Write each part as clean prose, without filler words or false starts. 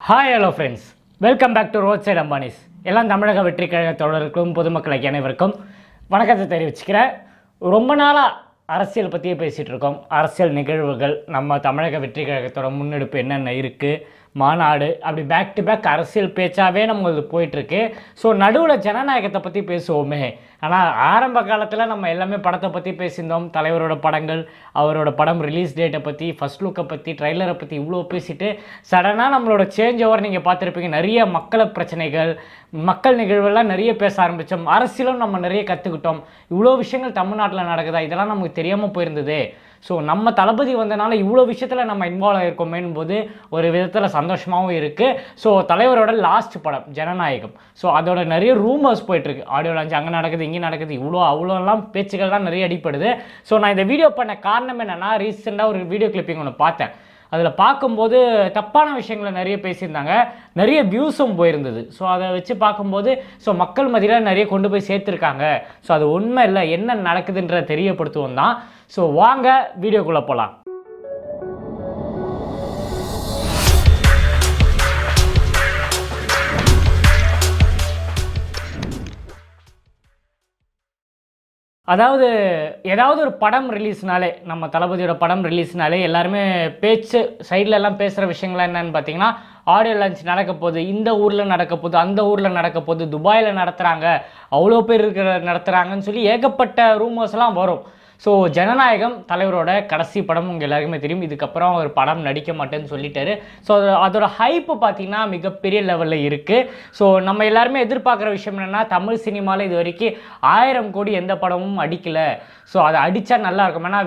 Hi hello friends, welcome back to roadside Ambanis. எல்லாம் தமிழக வெற்றி கழக தொடர்களுக்கும் பொதுமக்களுக்கு அனைவருக்கும் வணக்கத்தை தெரிவிச்சுக்கிறேன். ரொம்ப நாளாக அரசியல் பற்றியே பேசிகிட்டு இருக்கோம். அரசியல் நிகழ்வுகள், நம்ம தமிழக வெற்றி கழகத்தோட முன்னெடுப்பு என்னென்ன இருக்குது, மாநாடு, அப்படி பேக் டு பேக் அரசியல் பேச்சாகவே நம்மளுக்கு போயிட்டுருக்கு. ஸோ நடுவில் ஜனநாயகத்தை பற்றி பேசுவோமே. ஆனால் ஆரம்ப காலத்தில் நம்ம எல்லாமே படத்தை பற்றி பேசியிருந்தோம். தலைவரோட படங்கள், அவரோட படம் ரிலீஸ் டேட்டை பற்றி, ஃபஸ்ட் லுக்கை பற்றி, ட்ரைலரை பற்றி இவ்வளோ பேசிட்டு சடனாக நம்மளோட சேஞ்ச் ஓவர் நீங்கள் பார்த்துருப்பீங்க. நிறைய மக்கள் பிரச்சனைகள், மக்கள் நிகழ்வுலாம் நிறைய பேச ஆரம்பித்தோம். அரசியலும் நம்ம நிறைய கற்றுக்கிட்டோம். இவ்வளோ விஷயங்கள் தமிழ்நாட்டில் நடக்குதா, இதெல்லாம் நமக்கு தெரியாமல் போயிருந்தது. ஸோ நம்ம தளபதி வந்தனால இவ்வளோ விஷயத்தில் நம்ம இன்வால்வ் ஆகிருக்கோமேன் போது ஒரு விதத்தில் சந்தோஷமாகவும் இருக்குது. ஸோ தலைவரோட லாஸ்ட் படம் ஜனநாயகம், ஸோ அதோட நிறைய ரூமர்ஸ் போயிட்டுருக்கு. ஆடியோ லான்ச் அங்கே நடக்குது, இங்கே நடக்குது, அவ்வளோலாம் பேச்சுக்கள்லாம் நிறைய அடிப்படுது. ஸோ நான் இந்த வீடியோ பண்ண காரணம் என்னென்னா, ரீசெண்டாக ஒரு வீடியோ கிளிப்பிங் ஒன்று பார்த்தேன். அதில் பார்க்கும்போது தப்பான விஷயங்களை நிறைய பேசியிருந்தாங்க, நிறைய வியூஸும் போயிருந்தது. ஸோ அதை வச்சு பார்க்கும்போது மக்கள் மத்தியில் நிறைய கொண்டு போய் சேர்த்துருக்காங்க. ஸோ அது உண்மை இல்லை, என்ன நடக்குதுன்ற தெரியப்படுத்துவோம் தான். ஸோ வாங்க வீடியோக்குள்ளே போகலாம். அதாவது ஏதாவது ஒரு படம் ரிலீஸ்னாலே, நம்ம தளபதியோட படம் ரிலீஸ்னாலே எல்லாருமே பேச்சு சைடில் எல்லாம் பேசுகிற விஷயங்கள்லாம் என்னென்னு பார்த்தீங்கன்னா, ஆடியோ லான்ச் நடக்க போகுது, இந்த ஊரில் நடக்க போகுது, அந்த ஊரில் நடக்க போகுது, துபாயில் நடத்துகிறாங்க, அவ்வளோ பேர் நடத்துகிறாங்கன்னு சொல்லி ஏகப்பட்ட ரூமர்ஸ்லாம் வரும். ஸோ ஜனநாயகம் தலைவரோட கடைசி படம் உங்கள் எல்லாருக்குமே தெரியும். இதுக்கப்புறம் அவர் படம் நடிக்க மாட்டேன்னு சொல்லிட்டாரு. ஸோ அதோட ஹைப்பு பார்த்தீங்கன்னா மிகப்பெரிய லெவலில் இருக்குது. ஸோ நம்ம எல்லாருமே எதிர்பார்க்குற விஷயம் என்னென்னா, தமிழ் சினிமாவில் இது வரைக்கும் 1000 கோடி எந்த படமும் அடிக்கலை. ஸோ அதை அடித்தா நல்லாயிருக்கும். ஏன்னா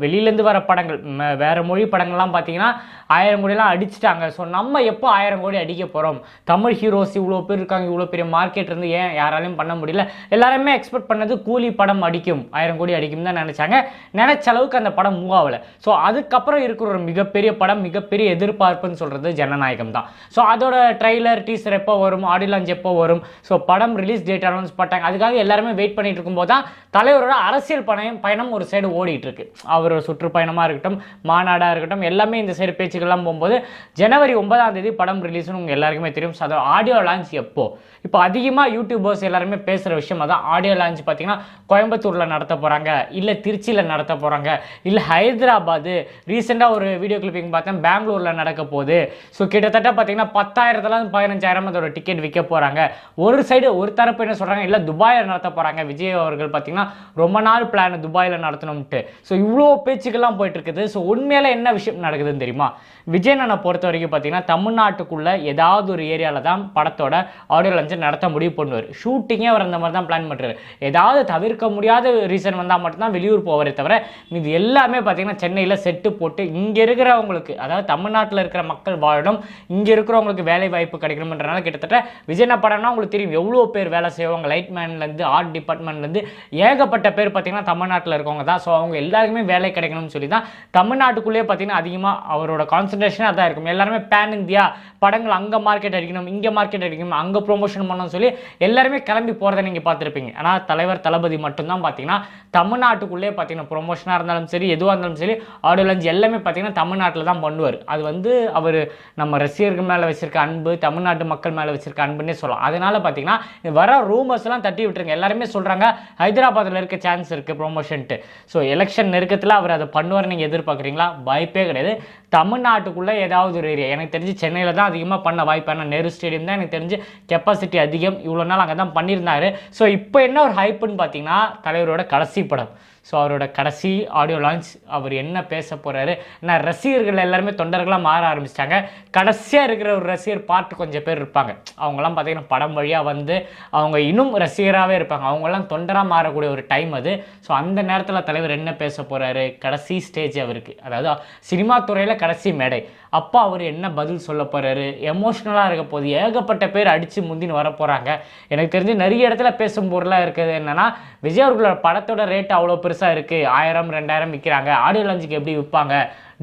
வெளியிலேருந்து வர படங்கள், வேறு மொழி படங்கள்லாம் பார்த்தீங்கன்னா 1000 கோடிலாம் அடிச்சிட்டாங்க. ஸோ நம்ம எப்போ 1000 கோடி அடிக்க போகிறோம்? தமிழ் ஹீரோஸ் இவ்வளோ பேர் இருக்காங்க, இவ்வளோ பெரிய மார்க்கெட் இருந்து ஏன் யாராலையும் பண்ண முடியல? எல்லாருமே எக்ஸ்பெக்ட் பண்ணது கூலி படம் அடிக்கும், 1000 கோடி அடிக்கும் தான் நினச்சாங்க. நினச்ச அளவுக்கு அந்த படம் மூவ் ஆகலை. ஸோ அதுக்கப்புறம் இருக்கிற ஒரு மிகப்பெரிய படம், மிகப்பெரிய எதிர்பார்ப்புன்னு சொல்கிறது ஜனநாயகம் தான். ஸோ அதோட ட்ரைலர், டீசர் எப்போ வரும், ஆடியோ லான்ச் எப்போ வரும், ஸோ படம் ரிலீஸ் டேட் அனௌன்ஸ் பண்ணிட்டாங்க. அதுக்காக எல்லாருமே வெயிட் பண்ணிட்டு இருக்கும்போது தான் தலைவரோட அரசியல் பயணம் ஒரு சைடு ஓடிட்டு இருக்கு. அவரோட சுற்றுப்பயணமாக இருக்கட்டும், மாநாடாக இருக்கட்டும், எல்லாமே இந்த சைடு பேச்சுக்கெல்லாம் போகும்போது ஜனவரி 9ஆம் தேதி படம் ரிலீஸ்னு உங்கள் எல்லாருக்குமே தெரியும். ஸோ அதோட ஆடியோ லான்ச் எப்போ? இப்போ அதிகமாக யூடியூபர்ஸ் எல்லாருமே பேசுகிற விஷயம் அதான். ஆடியோ லான்ச் பார்த்தீங்கன்னா கோயம்புத்தூரில் நடத்த போகிறாங்க, இல்லை திருச்சியில் நடத்த போகிறாங்க, இல்லை ஹைதராபாத். ரீசெண்டாக ஒரு வீடியோ கிளிப்பிங் பார்த்தேன், பெங்களூரில் நடக்க போகுது. ஸோ கிட்டத்தட்ட பார்த்தீங்கன்னா 10,000 15,000 அதோட டிக்கெட் விற்க போகிறாங்க. ஒரு சைடு ஒரு தரப்பு என்ன சொல்கிறாங்க, இல்லை துபாயில் நடத்த போகிறாங்க. விஜய் அவர்கள் பார்த்தீங்கன்னா ரொம்ப நாள் பிளான் துபாயில் நடத்தணும்ட்டு. ஸோ இவ்வளோ பேச்சுக்கெல்லாம் போயிட்டு இருக்குது. ஸோ உண்மையில என்ன விஷயம் நடக்குதுன்னு தெரியுமா? விஜய் அண்ணனை பொறுத்த வரைக்கும் பார்த்தீங்கன்னா தமிழ்நாட்டுக்குள்ளே ஏதாவது ஒரு ஏரியாவில் தான் படத்தோட ஆடியோ லான்ச்சை நடத்த முடிவு பண்ணுவார். ஷூட்டிங்கே அவர் அந்த மாதிரி தான் பிளான் பண்ணுறாரு. ஏதாவது தவிர்க்க முடியாத ரீசன் வந்தால் மட்டும்தான் வெளியூர் போவாரே தவிர இது எல்லாமே பார்த்தீங்கன்னா சென்னையில் செட்டு போட்டு இங்கே இருக்கிறவங்களுக்கு, அதாவது தமிழ்நாட்டில் இருக்கிற மக்கள் வாழணும், இங்கே இருக்கிறவங்களுக்கு வேலை வாய்ப்பு கிடைக்கணும்ன்றனால கிட்டத்தட்ட விஜய் படம்னா உங்களுக்கு தெரியும் எவ்வளோ பேர் வேலை செய்வாங்க. லைட்மேன்லேருந்து ஆர்ட் டிபார்ட்மெண்ட்லேருந்து ஏகப்பட்ட பேர் பார்த்தீங்கன்னா தமிழ்நாட்டில் இருக்கவங்க தான். ஸோ அவங்க எல்லாருக்குமே வேலை கிடைக்கணும்னு சொல்லி தான் தமிழ்நாட்டுக்குள்ளேயே பார்த்தீங்கன்னா அதிகமாக அவரோட கான்சன்ட்ரேஷனாக தான் இருக்கும். எல்லாருமே பேன் இந்தியா படங்கள், அங்கே மார்க்கெட் அடிக்கணும், இங்கே மார்க்கெட் அடிக்கணும், அங்கே ப்ரொமோஷன் பண்ணணும்னு சொல்லி எல்லாருமே கிளம்பி போகிறத நீங்கள் பார்த்துருப்பீங்க. ஆனால் தலைவர் தளபதி மட்டும்தான் பார்த்தீங்கன்னா தமிழ்நாட்டுக்குள்ளே பார்த்தீங்கன்னா ப்ரொமோஷனாக இருந்தாலும் சரி, எதுவாக இருந்தாலும் சரி, ஆடியோ லான்ச் எல்லாமே பார்த்தீங்கன்னா தமிழ்நாட்டில் தான் பண்ணுவார். அது வந்து அவர் நம்ம ரசிகர்கள் மேலே வச்சிருக்க அன்பு, தமிழ்நாட்டு மக்கள் மேலே வச்சிருக்க அன்புன்னே சொல்லலாம். அதனால் பார்த்தீங்கன்னா வர ரூமர்ஸ்லாம் தட்டி விட்டுருங்க. எல்லாருமே சொல்கிறாங்க ஹைதராபாத்தில் இருக்க சான்ஸ் இருக்குது ப்ரொமோஷன்ட்டு. ஸோ எலெக்ஷன் நெருக்கத்தில் அவர் அதை பண்ணுவார் நீங்கள் எதிர்பார்க்குறீங்களா? வாய்ப்பே கிடையாது. தமிழ்நாட்டுக்குள்ளே ஏதாவது ஒரு ஏரியா, எனக்கு தெரிஞ்சு சென்னையில் தான் அதிகமாக பண்ண வாய்ப்பு. ஆனால் நேரு ஸ்டேடியம் தான் எனக்கு தெரிஞ்சு கெப்பாசிட்டி அதிகம், இவ்வளோ நாள் அங்கே தான் பண்ணியிருந்தாரு. ஸோ இப்போ என்ன ஒரு ஹைப்புன்னு பார்த்தீங்கன்னா தலைவரோட கடைசி படம். ஸோ அவரோட கடைசி ஆடியோ லான்ச், அவர் என்ன பேச போகிறாரு. நான் ரசிகர்கள் எல்லாருமே தொண்டர்களாக மாற ஆரம்பிச்சிட்டாங்க. கடைசியாக இருக்கிற ஒரு ரசிகர் பார்ட்டு கொஞ்சம் பேர் இருப்பாங்க. அவங்களாம் பார்த்தீங்கன்னா படம் வழியாக வந்து அவங்க இன்னும் ரசிகராகவே இருப்பாங்க. அவங்களாம் தொண்டராக மாறக்கூடிய ஒரு டைம் அது. ஸோ அந்த நேரத்தில் தலைவர் என்ன பேச போகிறாரு, கடைசி ஸ்டேஜ் அவருக்கு, அதாவது சினிமா துறையில் கடைசி மேடை, அப்போ அவர் என்ன பதில் சொல்ல போகிறாரு, எமோஷ்னலாக இருக்க போது. ஏகப்பட்ட பேர் அடித்து முந்தின்னு வர போகிறாங்க. எனக்கு தெரிஞ்சு நிறைய இடத்துல பேசும் பொருளாக இருக்குது என்னென்னா, விஜய் அவர்களோட படத்தோட ரேட் அவ்வளோ பெருசாக இருக்குது, 1000 2000 விற்கிறாங்க, ஆடியோ லான்ச்சுக்கு எப்படி விற்பாங்க,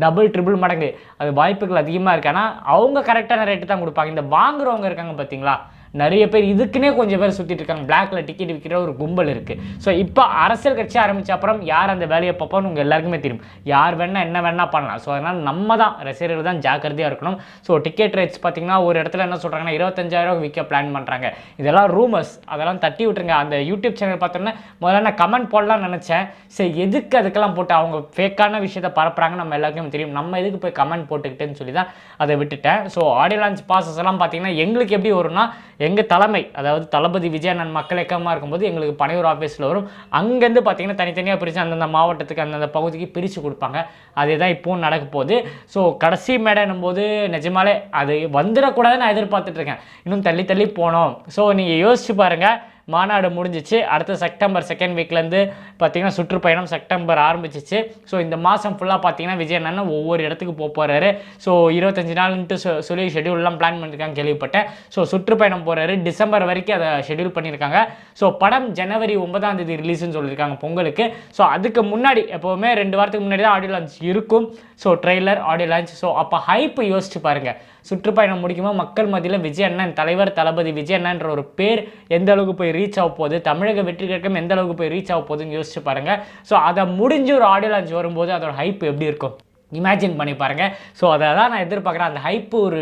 டபுள் ட்ரிபிள் மடங்கு அது வாய்ப்புகள் அதிகமாக இருக்குது. ஆனால் அவங்க கரெக்டான ரேட்டு தான் கொடுப்பாங்க. இந்த வாங்குறவங்க இருக்காங்க பார்த்தீங்களா, நிறைய பேர் இதுக்குன்னே கொஞ்சம் பேர் சுற்றிட்டு இருக்காங்க. பிளாக்ல டிக்கெட் விற்கிற ஒரு கும்பல் இருக்குது. ஸோ இப்போ அரசியல் கட்சி ஆரம்பித்த அப்புறம் யார் அந்த வேலையை பார்ப்போம்னு உங்கள் எல்லாருக்குமே தெரியும். யார் வேணா என்ன வேணா பண்ணலாம். ஸோ அதனால் நம்ம தான் ரசிகர்கள் தான் ஜாக்கிரதையாக இருக்கணும். ஸோ டிக்கெட் ரேட்ஸ் பார்த்தீங்கன்னா ஒரு இடத்துல என்ன சொல்கிறாங்கன்னா 25,000 விற்க பிளான் பண்ணுறாங்க. இதெல்லாம் ரூமர்ஸ், அதெல்லாம் தட்டி விட்டுருங்க. அந்த யூடியூப் சேனல் பார்த்தோன்னா முதல்ல நான் கமெண்ட் போடலாம்னு நினச்சேன். சரி எதுக்கு அதுக்கெல்லாம் போட்டு அவங்க ஃபேக்கான விஷயத்தை பரப்புறாங்க நம்ம எல்லாருக்கும் தெரியும். நம்ம எதுக்கு போய் கமெண்ட் போட்டுக்கிட்டேன்னு சொல்லி தான் அதை விட்டுட்டேன். ஸோ ஆடியோ லான்ச் பாசஸ் எல்லாம் பார்த்தீங்கன்னா எங்களுக்கு எப்படி வரும்னா எங்கள் தலைமை, அதாவது தளபதி விஜய் அண்ணன் மக்கள் இயக்கமாக இருக்கும்போது எங்களுக்கு பனையூர் ஆஃபீஸில் வரும். அங்கேருந்து பார்த்தீங்கன்னா தனித்தனியாக பிரித்து அந்தந்த மாவட்டத்துக்கு அந்தந்த பகுதிக்கு பிரித்து கொடுப்பாங்க. அதே தான் இப்போவும் நடக்க போகுது. ஸோ கடைசி மேடைன்னும் போது நிஜமாலே அது வந்துடக்கூடாதுன்னு நான் எதிர்பார்த்துட்ருக்கேன். இன்னும் தள்ளி தள்ளி போனோம். ஸோ நீங்கள் யோசிச்சு பாருங்கள், மாநாடு முடிஞ்சிச்சு. அடுத்த செப்டம்பர் செகண்ட் வீக்லேருந்து பார்த்தீங்கன்னா சுற்றுப்பயணம் செப்டம்பர் ஆரம்பிச்சிச்சு. ஸோ இந்த மாதம் ஃபுல்லாக பார்த்தீங்கன்னா விஜய் அண்ணன் ஒவ்வொரு இடத்துக்கு போகிறாரு. ஸோ 25 நாள்ன்ட்டு சொல்லி ஷெடியூல்லாம் பிளான் பண்ணியிருக்காங்க கேள்விப்பட்டேன். ஸோ சுற்றுப்பயணம் போகிறாரு. டிசம்பர் வரைக்கும் அதை ஷெடியூல் பண்ணியிருக்காங்க. ஸோ படம் ஜனவரி 9 ரிலீஸ்ன்னு சொல்லியிருக்காங்க பொங்கலுக்கு. ஸோ அதுக்கு முன்னாடி எப்போவுமே 2 வாரத்துக்கு முன்னாடி தான் ஆடியோ லான்ச் இருக்கும். So trailer, audio launch. So அப்போ ஹைப்பு யோசிச்சு பாருங்கள். சுற்றுப்பயணம் முடிக்கும்போது மக்கள் மத்தியில் விஜய் அண்ணன், தலைவர் தளபதி விஜய் அண்ணன்ற ஒரு பேர் எந்த அளவுக்கு போய் ரீச் ஆக போகுது, தமிழக வெற்றி கழகம் எந்த அளவுக்கு போய் ரீச் ஆக போகுதுன்னு யோசிச்சு பாருங்கள். ஸோ அதை முடிஞ்சு ஒரு ஆடியோ லான்ச் வரும்போது அதோட ஹைப் எப்படி இருக்கும் இமேஜின் பண்ணி பாருங்கள். ஸோ அதை தான் நான் எதிர்பார்க்குறேன். அந்த ஹைப்பு ஒரு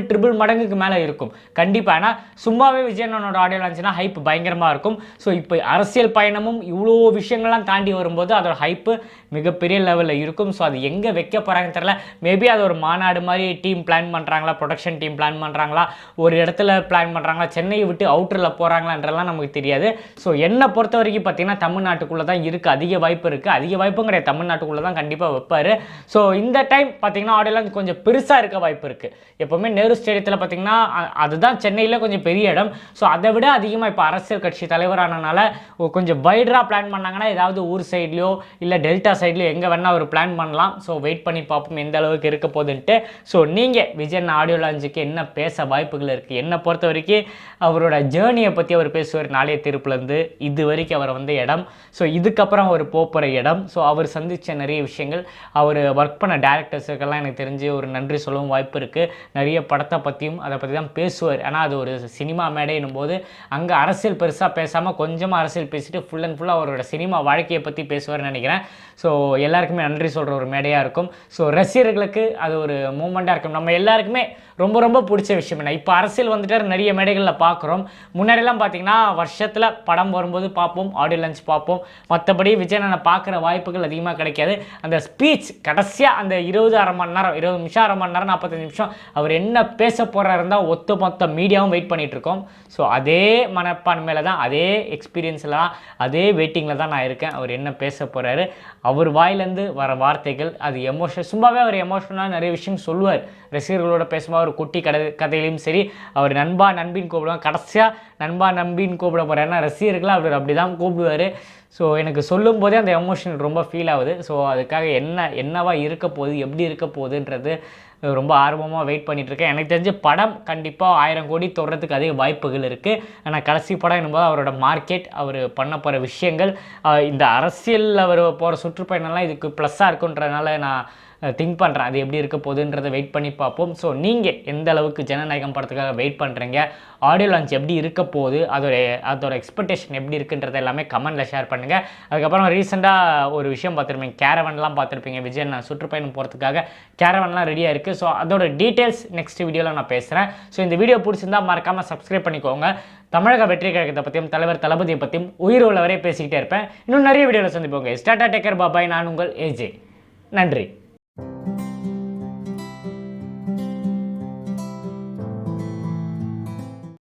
ட்ரிபிள் மடங்குக்கு மேலே இருக்கும் கண்டிப்பாக. ஏன்னா சும்மாவே விஜயனோட ஆடியோ லான்ச்னா ஹைப் பயங்கரமாக இருக்கும். ஸோ இப்போ அரசியல் பயணமும் இவ்வளோ விஷயங்கள்லாம் தாண்டி வரும்போது அதோட ஹைப்பு மிகப்பெரிய லெவலில் இருக்கும். ஸோ அது எங்கே வைக்க போகிறாங்கன்னு தெரியல. மேபி அது ஒரு மாநாடு மாதிரி டீம் பிளான் பண்ணுறாங்களா, ப்ரொடக்ஷன் டீம் பிளான் பண்ணுறாங்களா, ஒரு இடத்துல பிளான் பண்ணுறாங்களா, சென்னையை விட்டு அவுட்டரில் போகிறாங்களான்றலாம் நமக்கு தெரியாது. ஸோ என்னை பொறுத்த வரைக்கும் பார்த்தீங்கன்னா தமிழ்நாட்டுக்குள்ளே தான் இருக்குது. அதிக வாய்ப்பு இருக்குது. அதிக வாய்ப்பும் கிடையாது, தமிழ்நாட்டுக்குள்ளே தான் கண்டிப்பாக வைப்பார். ஸோ இந்த டைம் பார்த்தீங்கன்னா ஆடியோ லான்ச் கொஞ்சம் பெருசாக இருக்க வாய்ப்பு இருக்குது. எப்போவுமே நேரு ஸ்டேடியத்தில் பார்த்தீங்கன்னா அதுதான் சென்னையில் கொஞ்சம் பெரிய இடம். ஸோ அதை விட அதிகமாக இப்போ அரசியல் கட்சி தலைவரானனால கொஞ்சம் வைடராக பிளான் பண்ணாங்கன்னா ஏதாவது ஊர் சைட்லையோ இல்லை டெல்டா சைட்லையோ எங்கே வேணால் ஒரு பிளான் பண்ணலாம். ஸோ வெயிட் பண்ணி பார்ப்போம் எந்த அளவுக்கு இருக்க போகுதுன்ட்டு. ஸோ நீங்கள் விஜய் ஆடியோ லான்ச்சுக்கு என்ன பேச வாய்ப்புகள் இருக்குது? என்னை பொறுத்த வரைக்கும் அவரோட ஜேர்னியை பற்றி அவர் பேசுவார். நாளைய தீர்ப்புலேருந்து இது வரைக்கும் அவர் வந்த இடம், ஸோ இதுக்கப்புறம் அவர் போகிற இடம், ஸோ அவர் சந்தித்த நிறைய விஷயங்கள், அவர் ஒர்க் பண்ண டேரக்டர்ஸுக்கெல்லாம் எனக்கு தெரிஞ்சு ஒரு நன்றி சொல்லவும் வாய்ப்பு இருக்குது. நிறைய படத்தை பற்றியும் அதை பற்றி தான் பேசுவார். ஆனால் அது ஒரு சினிமா மேடைன்னும் போது அங்கே அரசியல் பெருசாக பேசாமல் கொஞ்சமாக அரசியல் பேசிட்டு ஃபுல் அண்ட் ஃபுல்லாக அவரோட சினிமா வாழ்க்கையை பற்றி பேசுவார்னு நினைக்கிறேன். ஸோ எல்லாருக்குமே நன்றி சொல்கிற ஒரு மேடையாக இருக்கும். ஸோ ரசிகர்களுக்கு அது ஒரு மூமெண்ட்டாக இருக்கும். நம்ம எல்லாருக்குமே ரொம்ப ரொம்ப பிடிச்ச விஷயம் என்ன, இப்போ அரசியல் வந்துட்டு நிறைய மேடைகளில் பார்க்குறோம். முன்னாடிலாம் பார்த்தீங்கன்னா வருஷத்தில் படம் வரும்போது பார்ப்போம், ஆடியோ லான்ச் பார்ப்போம். மற்றபடி விஜய் நான் பார்க்குற வாய்ப்புகள் அதிகமாக கிடைக்காது. அந்த ஸ்பீச் கடைசியாக அந்த 20 மணி நேரம் 20 நிமிஷம், அரை மணி நேரம், 45 நிமிஷம் அவர் என்ன பேச போகிறாருன்னு தான் மொத்த மீடியாவும் வெயிட் பண்ணிகிட்ருக்கோம். ஸோ அதே மனப்பான்மையில் தான், அதே எக்ஸ்பீரியன்ஸில் தான், அதே வெயிட்டிங்கில் தான் நான் இருக்கேன். அவர் என்ன பேச போகிறாரு, அவர் வாயிலேருந்து வர வார்த்தைகள், அது எமோஷன். சும்மாவே அவர் எமோஷனலாக நிறைய விஷயம் சொல்லுவார். ரசிகர்களோட பேசும்போது ஒரு குட்டி கதையிலையும் சரி, அவர் நண்பா நண்பின்னு கூப்பிடுவாங்க. கடைசியாக நண்பா நம்பின்னு கூப்பிட போகிறார். ஏன்னா ரசிகர்களாக அவர் அப்படி தான் கூப்பிடுவார். ஸோ எனக்கு சொல்லும் போதே அந்த எமோஷன் ரொம்ப ஃபீல் ஆகுது. ஸோ அதுக்காக என்னவா இருக்க போகுது, எப்படி இருக்க போகுதுன்றது ரொம்ப ஆர்வமாக வெயிட் பண்ணிகிட்ருக்கேன். எனக்கு தெரிஞ்ச படம் கண்டிப்பாக 1000 கோடி தொடுறதுக்கு அதிக வாய்ப்புகள் இருக்குது. ஆனால் கடைசி படம் என்னும்போது அவரோட மார்க்கெட், அவர் பண்ண போகிற விஷயங்கள், இந்த அரசியல் அவர் போகிற சுற்றுப்பயணம்லாம் இதுக்கு ப்ளஸ்ஸாக இருக்குன்றதுனால நான் திங்க் பண்ணுறேன். அது எப்படி இருக்க போகுதுன்றதை வெயிட் பண்ணி பார்ப்போம். ஸோ நீங்கள் எந்த அளவுக்கு ஜனநாயகம் படத்துக்காக வெயிட் பண்ணுறீங்க, ஆடியோ லான்ச் எப்படி இருக்க போகுது, அதோட எக்ஸ்பெக்டேஷன் எப்படி இருக்குன்றதை எல்லாமே கமெண்ட்டில் ஷேர் பண்ணுங்கள். அதுக்கப்புறம் ரீசெண்டாக ஒரு விஷயம் பார்த்துருப்பீங்க, கேரவன்லாம் பார்த்துருப்பீங்க. விஜய் நான் சுற்றுப்பயணம் போகிறதுக்காக கேரவன்லாம் ரெடியாக இருக்குது. ஸோ அதோட டீட்டெயில்ஸ் நெக்ஸ்ட் வீடியோவில் நான் பேசுகிறேன். ஸோ இந்த வீடியோ பிடிச்சிருந்தால் மறக்காமல் சப்ஸ்கிரைப் பண்ணிக்கோங்க. தமிழக வெற்றி கழகத்தை பற்றியும் தலைவர் தளபதியை பற்றியும் உயிர் உள்ளவரை பேசிக்கிட்டே இருப்பேன். இன்னும் நிறைய வீடியோவில் சந்திப்போங்க. ஸ்டார்டா டேக்கர் பாபாய். நான் உங்கள் ஏஜே. நன்றி.